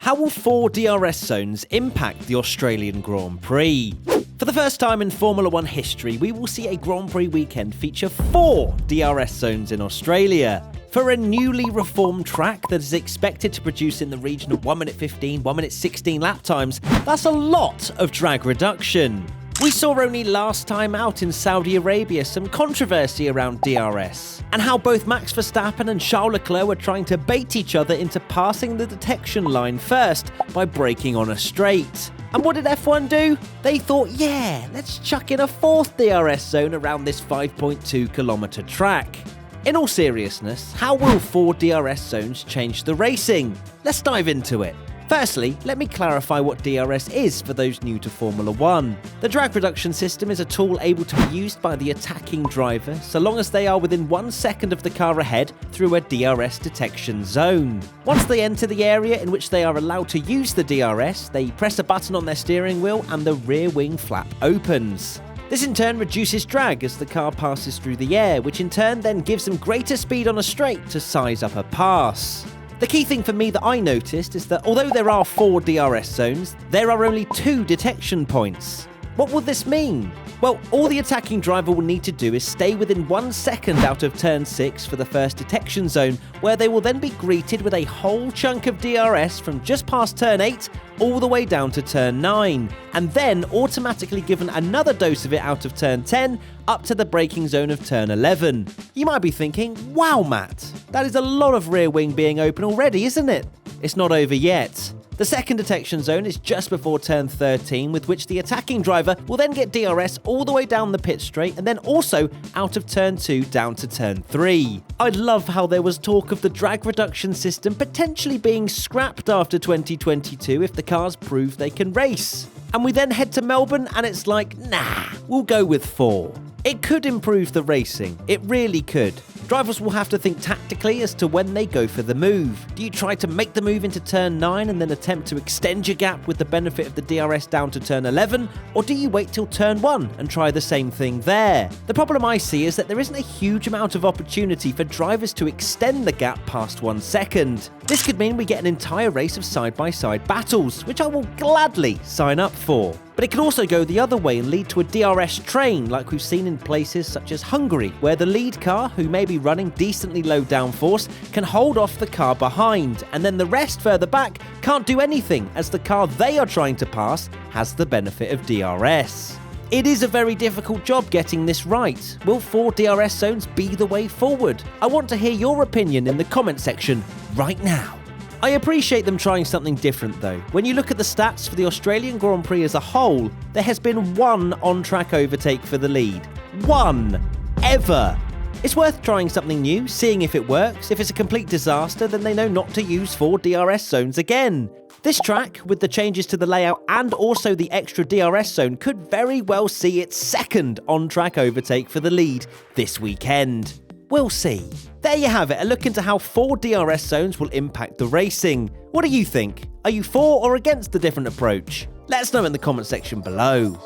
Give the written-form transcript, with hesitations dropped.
How will 4 DRS zones impact the Australian Grand Prix? For the first time in Formula 1 history, we will see a Grand Prix weekend feature 4 DRS zones in Australia. For a newly reformed track that is expected to produce in the region of 1 minute 15, 1 minute 16 lap times, that's a lot of drag reduction. We saw only last time out in Saudi Arabia some controversy around DRS, and how both Max Verstappen and Charles Leclerc were trying to bait each other into passing the detection line first by braking on a straight. And what did F1 do? They thought, yeah, let's chuck in a 4th DRS zone around this 5.2 kilometre track. In all seriousness, how will 4 DRS zones change the racing? Let's dive into it. Firstly, let me clarify what DRS is for those new to Formula 1. The drag reduction system is a tool able to be used by the attacking driver so long as they are within 1 second of the car ahead through a DRS detection zone. Once they enter the area in which they are allowed to use the DRS, they press a button on their steering wheel and the rear wing flap opens. This in turn reduces drag as the car passes through the air, which in turn then gives them greater speed on a straight to size up a pass. The key thing for me that I noticed is that although there are 4 DRS zones, there are only 2 detection points. What will this mean? Well, all the attacking driver will need to do is stay within 1 second out of turn 6 for the first detection zone, where they will then be greeted with a whole chunk of DRS from just past turn 8 all the way down to turn 9, and then automatically given another dose of it out of turn 10 up to the braking zone of turn 11. You might be thinking, wow Matt, that is a lot of rear wing being open already, isn't it? It's not over yet. The second detection zone is just before turn 13, with which the attacking driver will then get DRS all the way down the pit straight and then also out of turn 2 down to turn 3. I love how there was talk of the drag reduction system potentially being scrapped after 2022 if the cars prove they can race. And we then head to Melbourne and it's like, nah, we'll go with 4. It could improve the racing, it really could. Drivers will have to think tactically as to when they go for the move. Do you try to make the move into turn 9 and then attempt to extend your gap with the benefit of the DRS down to turn 11? Or do you wait till turn 1 and try the same thing there? The problem I see is that there isn't a huge amount of opportunity for drivers to extend the gap past 1 second. This could mean we get an entire race of side-by-side battles, which I will gladly sign up for. But it could also go the other way and lead to a DRS train like we've seen in places such as Hungary, where the lead car, who may be running decently low downforce, can hold off the car behind, and then the rest further back can't do anything as the car they are trying to pass has the benefit of DRS. It is a very difficult job getting this right. Will 4 DRS zones be the way forward? I want to hear your opinion in the comment section right now. I appreciate them trying something different though. When you look at the stats for the Australian Grand Prix as a whole, there has been 1 on-track overtake for the lead. 1. Ever. It's worth trying something new, seeing if it works. If it's a complete disaster, then they know not to use 4 DRS zones again. This track, with the changes to the layout and also the extra DRS zone, could very well see its 2nd on-track overtake for the lead this weekend. We'll see. There you have it, a look into how 4 DRS zones will impact the racing. What do you think? Are you for or against the different approach? Let us know in the comment section below.